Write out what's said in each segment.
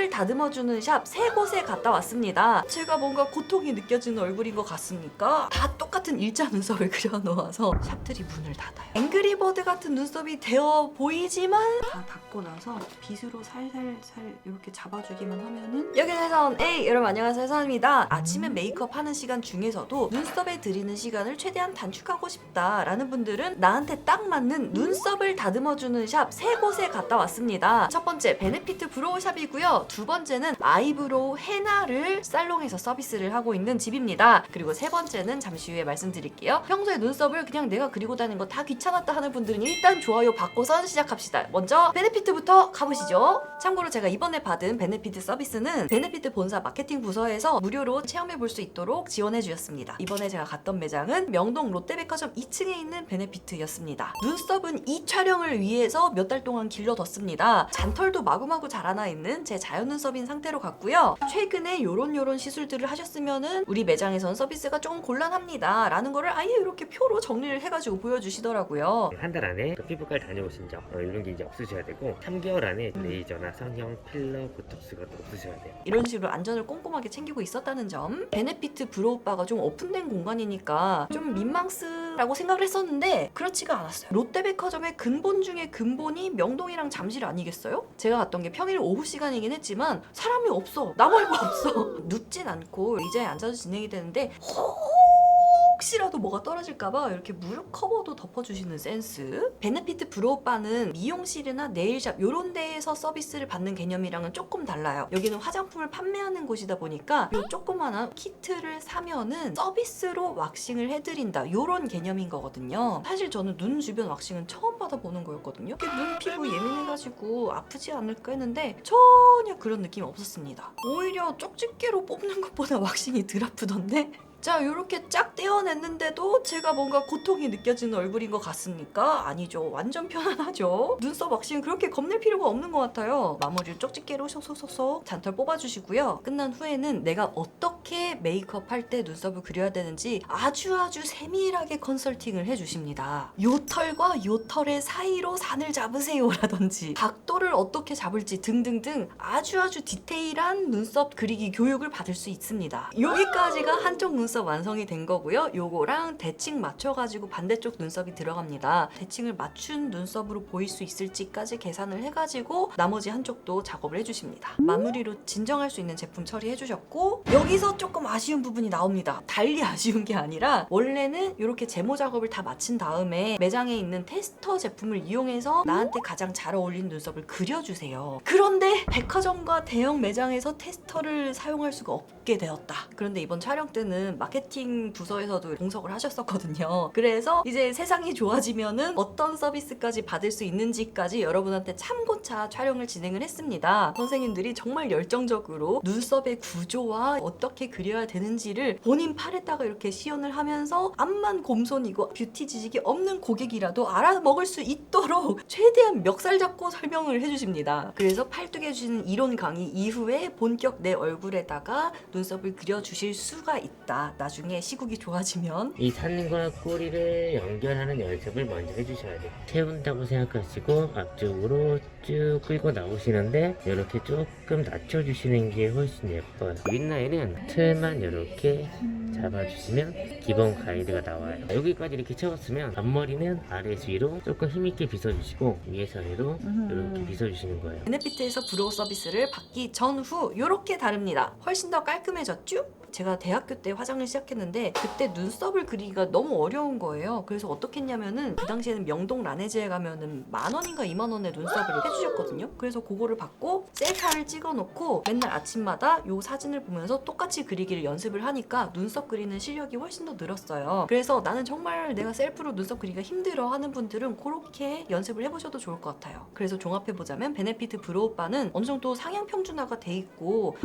눈썹을 다듬어주는 샵 3곳에 갔다 왔습니다. 제가 뭔가 고통이 느껴지는 얼굴인 것 같습니까? 다 똑같은 일자 눈썹을 그려놓아서 샵들이 문을 닫아요. 앵그리버드 같은 눈썹이 되어 보이지만 다 닫고 나서 빗으로 살살살 이렇게 잡아주기만 하면은 여기는 혜선 에이 여러분 안녕하세요 혜선입니다. 아침에 메이크업 하는 시간 중에서도 눈썹에 들이는 시간을 최대한 단축하고 싶다라는 분들은 나한테 딱 맞는 눈썹을 다듬어주는 샵 3곳에 갔다 왔습니다. 첫 번째 베네피트 브로우 샵이고요. 두 번째는 아이브로우 헤나를 살롱에서 서비스를 하고 있는 집입니다. 그리고 세 번째는 잠시 후에 말씀드릴게요. 평소에 눈썹을 그냥 내가 그리고 다니는 거 다 귀찮았다 하는 분들은 일단 좋아요 받고선 시작합시다. 먼저 베네피트부터 가보시죠. 참고로 제가 이번에 받은 베네피트 서비스는 베네피트 본사 마케팅 부서에서 무료로 체험해 볼 수 있도록 지원해 주셨습니다. 이번에 제가 갔던 매장은 명동 롯데백화점 2층에 있는 베네피트였습니다. 눈썹은 이 촬영을 위해서 몇 달 동안 길러뒀습니다. 잔털도 마구마구 자라나 있는 제 자연 눈썹인 상태로 갔고요. 최근에 요런 시술들을 하셨으면은 우리 매장에선 서비스가 조금 곤란합니다 라는 거를 아예 이렇게 표로 정리를 해가지고 보여주시더라고요. 한 달 안에 피부과를 다녀오신 적 이런 게 이제 없으셔야 되고 3개월 안에 레이저나 성형, 필러, 보톡스가 또 없으셔야 돼요. 이런 식으로 안전을 꼼꼼하게 챙기고 있었다는 점. 베네피트 브로우바가 좀 오픈된 공간이니까 좀 민망스라고 생각을 했었는데 그렇지가 않았어요. 롯데백화점의 근본 중에 근본이 명동이랑 잠실 아니겠어요? 제가 갔던 게 평일 오후 시간이긴 했지만 사람이 없어. 나 말고 없어. 눕진 않고 의자에 앉아서 진행이 되는데 혹시라도 뭐가 떨어질까봐 이렇게 무릎 커버도 덮어주시는 센스. 베네피트 브로우바는 미용실이나 네일샵 이런 데에서 서비스를 받는 개념이랑은 조금 달라요. 여기는 화장품을 판매하는 곳이다 보니까 이 조그만한 키트를 사면은 서비스로 왁싱을 해드린다 이런 개념인 거거든요. 사실 저는 눈 주변 왁싱은 처음 받아보는 거였거든요. 눈 피부 예민해가지고 아프지 않을까 했는데 전혀 그런 느낌이 없었습니다. 오히려 쪽집게로 뽑는 것보다 왁싱이 덜 아프던데? 자, 이렇게 쫙 떼어냈는데도 제가 뭔가 고통이 느껴지는 얼굴인 것 같습니까? 아니죠. 완전 편안하죠. 눈썹 왁싱 그렇게 겁낼 필요가 없는 것 같아요. 마무리를 쪽집게로 쏙쏙쏙쏙 잔털 뽑아주시고요. 끝난 후에는 내가 어떻게 메이크업 할 때 눈썹을 그려야 되는지 아주 세밀하게 컨설팅을 해주십니다. 요 털과 요 털의 사이로 산을 잡으세요 라든지 각도를 어떻게 잡을지 등등등 아주 디테일한 눈썹 그리기 교육을 받을 수 있습니다. 여기까지가 한쪽 눈썹 완성이 된 거고요. 요거랑 대칭 맞춰가지고 반대쪽 눈썹이 들어갑니다. 대칭을 맞춘 눈썹으로 보일 수 있을지까지 계산을 해가지고 나머지 한쪽도 작업을 해주십니다. 마무리로 진정할 수 있는 제품 처리해주셨고 여기서 조금 아쉬운 부분이 나옵니다. 달리 아쉬운 게 아니라 원래는 이렇게 제모 작업을 다 마친 다음에 매장에 있는 테스터 제품을 이용해서 나한테 가장 잘 어울리는 눈썹을 그려주세요. 그런데 백화점과 대형 매장에서 테스터를 사용할 수가 없게 되었다. 그런데 이번 촬영 때는 마케팅 부서에서도 동석을 하셨었거든요. 그래서 이제 세상이 좋아지면은 어떤 서비스까지 받을 수 있는지까지 여러분한테 참고차 촬영을 진행을 했습니다. 선생님들이 정말 열정적으로 눈썹의 구조와 어떻게 그려야 되는지를 본인 팔에다가 이렇게 시연을 하면서 앞만 곰손이고 뷰티 지식이 없는 고객이라도 알아먹을 수 있도록 최대한 멱살 잡고 설명을 해주십니다. 그래서 팔뚝에 주시는 이론 강의 이후에 본격 내 얼굴에다가 눈썹을 그려주실 수가 있다. 나중에 시국이 좋아지면 이 산과 꼬리를 연결하는 연습을 먼저 해주셔야 돼요. 세운다고 생각하시고 앞쪽으로 쭉 끌고 나오시는데 이렇게 조금 낮춰주시는 게 훨씬 예뻐요. 윗라인은 틀만 이렇게 잡아주시면 기본 가이드가 나와요. 여기까지 이렇게 채웠으면 앞머리는 아래에서 위로 조금 힘있게 빗어주시고 위에서 아래로 이렇게 빗어주시는 거예요. 베네피트에서 브로우 서비스를 받기 전후 이렇게 다릅니다. 훨씬 더 깔끔해졌죠? 제가 대학교 때 화장을 시작했는데 그때 눈썹을 그리기가 너무 어려운 거예요. 그래서 어떻게 했냐면은 그 당시에는 명동 라네즈에 가면은 10,000원인가 20,000원에 눈썹을 해주셨거든요. 그래서 그거를 받고 셀카를 찍어놓고 맨날 아침마다 요 사진을 보면서 똑같이 그리기를 연습을 하니까 눈썹 그리는 실력이 훨씬 더 늘었어요. 그래서 나는 정말 내가 셀프로 눈썹 그리기가 힘들어 하는 분들은 그렇게 연습을 해보셔도 좋을 것 같아요. 그래서 종합해보자면 베네피트 브로우바는 어느 정도 상향 평준화가 돼 있고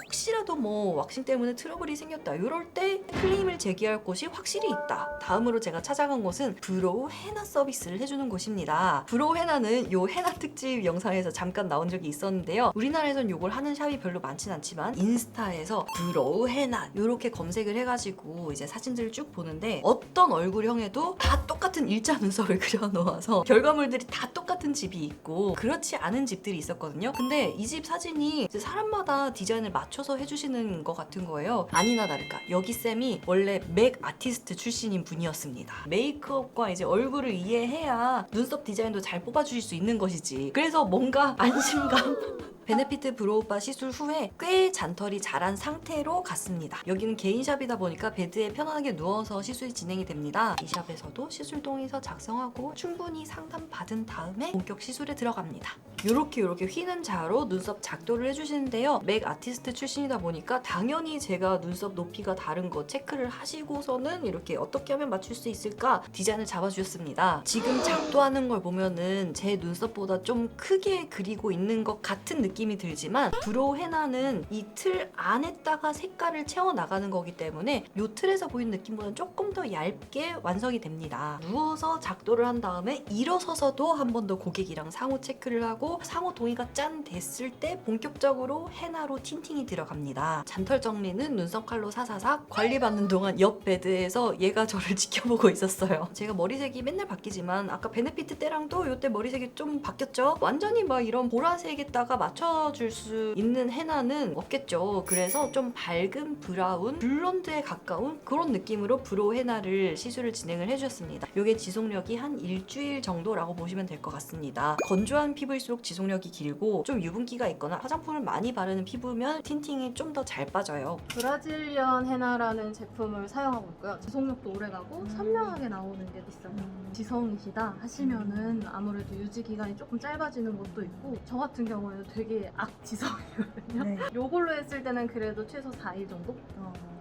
혹시라도 뭐 왁싱 때문에 트러블 트러블이 생겼다. 이럴 때 클레임을 제기할 곳이 확실히 있다. 다음으로 제가 찾아간 곳은 브로우 헤나 서비스를 해주는 곳입니다. 브로우 헤나는 요 헤나 특집 영상에서 잠깐 나온 적이 있었는데요. 우리나라에선 요걸 하는 샵이 별로 많진 않지만 인스타에서 브로우 헤나 이렇게 검색을 해가지고 이제 사진들을 쭉 보는데 어떤 얼굴형에도 다 똑같은 일자 눈썹을 그려놓아서 결과물들이 다 똑같은 집이 있고 그렇지 않은 집들이 있었거든요. 근데 이 집 사진이 이제 사람마다 디자인을 맞춰서 해주시는 것 같은 거예요. 아니나 다를까 여기 쌤이 원래 맥 아티스트 출신인 분이었습니다. 메이크업과 이제 얼굴을 이해해야 눈썹 디자인도 잘 뽑아주실 수 있는 것이지. 그래서 뭔가 안심감 베네피트 브로우바 시술 후에 꽤 잔털이 자란 상태로 갔습니다. 여기는 개인샵이다 보니까 베드에 편안하게 누워서 시술이 진행이 됩니다. 이 샵에서도 시술 동의서 작성하고 충분히 상담 받은 다음에 본격 시술에 들어갑니다. 요렇게 휘는 자로 눈썹 작도를 해주시는데요. 맥 아티스트 출신이다 보니까 당연히 제가 눈썹 높이가 다른 거 체크를 하시고서는 이렇게 어떻게 하면 맞출 수 있을까 디자인을 잡아주셨습니다. 지금 작도하는 걸 보면은 제 눈썹보다 좀 크게 그리고 있는 것 같은 느낌이 들지만 브로우 헤나는 이 틀 안에다가 색깔을 채워나가는 거기 때문에 이 틀에서 보이는 느낌보다는 조금 더 얇게 완성이 됩니다. 누워서 작도를 한 다음에 일어서서도 한 번 더 고객이랑 상호 체크를 하고 상호 동의가 짠 됐을 때 본격적으로 헤나로 틴팅이 들어갑니다. 잔털 정리는 눈썹 칼로 사사삭 관리받는 동안 옆 베드에서 얘가 저를 지켜보고 있었어요. 제가 머리색이 맨날 바뀌지만 아까 베네피트 때랑도 이때 머리색이 좀 바뀌었죠? 완전히 막 이런 보라색에다가 맞춰줄 수 있는 헤나는 없겠죠. 그래서 좀 밝은 브라운, 블론드에 가까운 그런 느낌으로 브로우 헤나를 시술을 진행을 해주셨습니다. 이게 지속력이 한 일주일 정도라고 보시면 될 것 같습니다. 건조한 피부일수록 지속력이 길고 좀 유분기가 있거나 화장품을 많이 바르는 피부면 틴팅이 좀 더 잘 빠져요. 브라질리언 헤나라는 제품을 사용하고 있고요. 지속력도 오래가고 선명하게 나오는 게 있어요. 지성이시다 하시면은 아무래도 유지 기간이 조금 짧아지는 것도 있고 저 같은 경우에는 되게 악지성이거든요. 네. 요걸로 했을 때는 그래도 최소 4일 정도?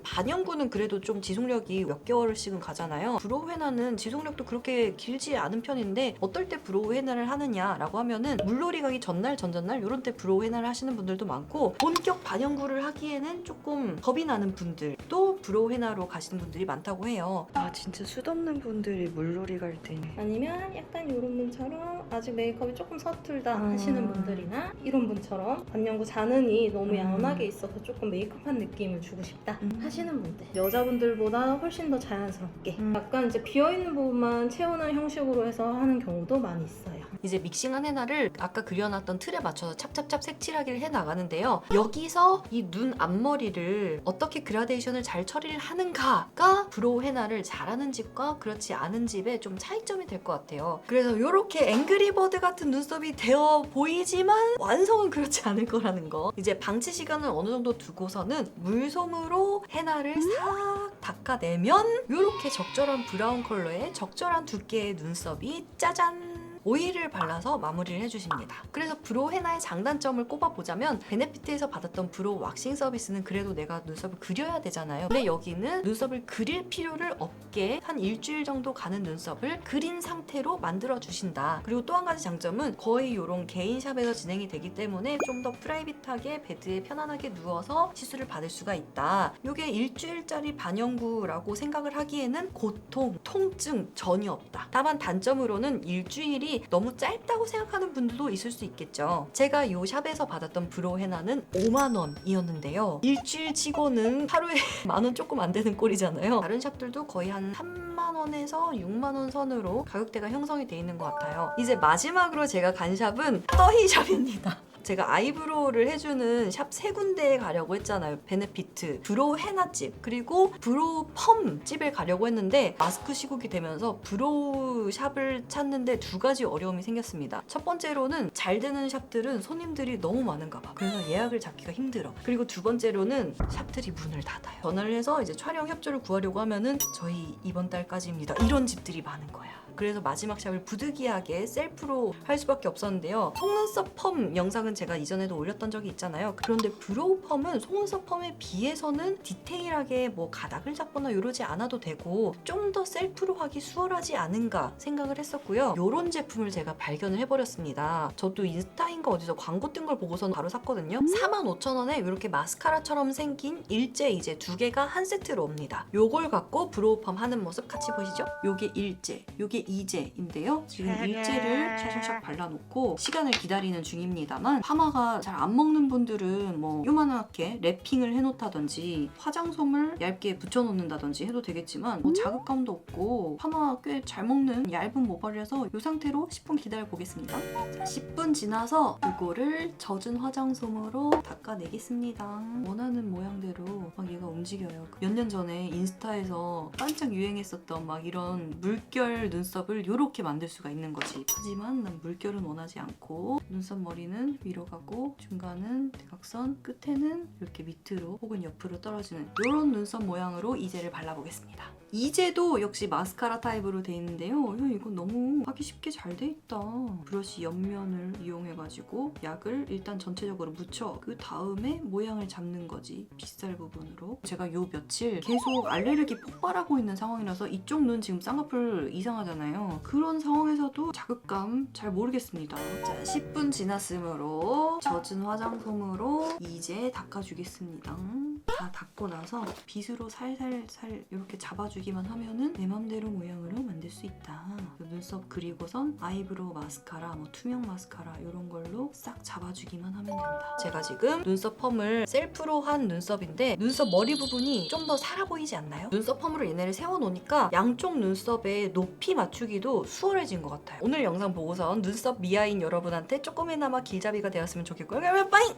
반영구는 그래도 좀 지속력이 몇 개월씩은 가잖아요. 브로우 헤나는 지속력도 그렇게 길지 않은 편인데 어떨 때 브로우 헤나를 하느냐라고 하면은 물놀이 가기 전날 전전날 이런 때 브로우 헤나를 하시는 분들도 많고 본격 반영구를 하기에는 조금 겁이 나는 분들도 브로우 헤나로 가시는 분들이 많다고 해요. 아 진짜 술 없는 분들이 물놀이 갈 때 아니면 약간 이런 분처럼 아직 메이크업이 조금 서툴다 하시는 분들이나 이런 분처럼 반영구 잔흔이 너무 연하게 있어서 조금 메이크업한 느낌을 주고 싶다 하시는 분들, 여자분들보다 훨씬 더 자연스럽게 약간 이제 비어있는 부분만 채우는 형식으로 해서 하는 경우도 많이 있어요. 이제 믹싱한 헤나를 아까 그려놨던 틀에 맞춰서 찹찹찹 색칠하기를 해나가는데요. 여기서 이 눈 앞머리를 어떻게 그라데이션을 잘 처리를 하는가가 브로우 헤나를 잘하는 집과 그렇지 않은 집의 좀 차이점이 될 것 같아요. 그래서 이렇게 앵그리버드 같은 눈썹이 되어 보이지만 완성은 그렇지 않을 거라는 거. 이제 방치 시간을 어느 정도 두고서는 물솜으로 헤나를 싹 닦아내면 이렇게 적절한 브라운 컬러의 적절한 두께의 눈썹이 짜잔! 오일을 발라서 마무리를 해주십니다. 그래서 브로우 헤나의 장단점을 꼽아보자면 베네피트에서 받았던 브로우 왁싱 서비스는 그래도 내가 눈썹을 그려야 되잖아요. 근데 여기는 눈썹을 그릴 필요를 없게 한 일주일 정도 가는 눈썹을 그린 상태로 만들어주신다. 그리고 또 한 가지 장점은 거의 이런 개인샵에서 진행이 되기 때문에 좀 더 프라이빗하게 베드에 편안하게 누워서 시술을 받을 수가 있다. 이게 일주일짜리 반영구라고 생각을 하기에는 고통, 통증 전혀 없다. 다만 단점으로는 일주일이 너무 짧다고 생각하는 분들도 있을 수 있겠죠. 제가 이 샵에서 받았던 브로우 헤나는 5만 원이었는데요. 일주일 치고는 하루에 10,000원 조금 안 되는 꼴이잖아요. 다른 샵들도 거의 한 3만 원에서 6만 원 선으로 가격대가 형성이 돼 있는 것 같아요. 이제 마지막으로 제가 간 샵은 터희샵입니다. 제가 아이브로우를 해주는 샵 3군데에 가려고 했잖아요. 베네피트, 브로우 헤나집, 그리고 브로우 펌 집에 가려고 했는데 마스크 시국이 되면서 브로우 샵을 찾는데 2가지 어려움이 생겼습니다. 첫 번째로는 잘 되는 샵들은 손님들이 너무 많은가 봐. 그래서 예약을 잡기가 힘들어. 그리고 2번째로는 샵들이 문을 닫아요. 전화를 해서 이제 촬영 협조를 구하려고 하면은 저희 이번 달까지입니다. 이런 집들이 많은 거야. 그래서 마지막 샵을 부득이하게 셀프로 할 수밖에 없었는데요. 속눈썹 펌 영상은 제가 이전에도 올렸던 적이 있잖아요. 그런데 브로우 펌은 속눈썹 펌에 비해서는 디테일하게 뭐 가닥을 잡거나 이러지 않아도 되고 좀 더 셀프로 하기 수월하지 않은가 생각을 했었고요. 이런 제품을 제가 발견을 해버렸습니다. 저도 인스타인가 어디서 광고 뜬 걸 보고서 바로 샀거든요. 45,000원에 이렇게 마스카라처럼 생긴 일제 이제 두 개가 한 세트로 옵니다. 요걸 갖고 브로우 펌 하는 모습 같이 보시죠? 요게 일제, 요게 이제인데요. 지금 일제를 샤샤샥 발라놓고 시간을 기다리는 중입니다만 파마가 잘 안 먹는 분들은 뭐 요만하게 랩핑을 해놓다든지 화장솜을 얇게 붙여놓는다든지 해도 되겠지만 뭐 자극감도 없고 파마 꽤 잘 먹는 얇은 모발이라서 이 상태로 10분 기다려 보겠습니다. 자, 10분 지나서 이거를 젖은 화장솜으로 닦아내겠습니다. 원하는 모양대로 막 얘가 움직여요. 몇 년 전에 인스타에서 반짝 유행했었던 막 이런 물결 눈썹을 이렇게 만들 수가 있는 거지. 하지만 난 물결은 원하지 않고 눈썹 머리는 위로 가고 중간은 대각선, 끝에는 이렇게 밑으로 혹은 옆으로 떨어지는 이런 눈썹 모양으로 이제를 발라보겠습니다. 이제도 역시 마스카라 타입으로 돼 있는데요. 이거 너무 하기 쉽게 잘 돼 있다. 브러쉬 옆면을 이용해가지고 약을 일단 전체적으로 묻혀 그 다음에 모양을 잡는 거지. 빗살 부분으로. 제가 요 며칠 계속 알레르기 폭발하고 있는 상황이라서 이쪽 눈 지금 쌍꺼풀 이상하잖아요. 그런 상황에서도 자극감 잘 모르겠습니다. 자, 10분 지났으므로 젖은 화장솜으로 이제 닦아주겠습니다. 다 닦고 나서 빗으로 살살살 이렇게 잡아주기만 하면은 내 맘대로 모양으로 만들 수 있다. 눈썹 그리고선 아이브로우 마스카라, 뭐 투명 마스카라 이런 걸로 싹 잡아주기만 하면 된다. 제가 지금 눈썹 펌을 셀프로 한 눈썹인데 눈썹 머리 부분이 좀 더 살아 보이지 않나요? 눈썹 펌으로 얘네를 세워놓으니까 양쪽 눈썹의 높이 맞추기도 수월해진 것 같아요. 오늘 영상 보고선 눈썹 미아인 여러분한테 조금이나마 길잡이가 되었으면 좋겠고요. 그러면 빠잉!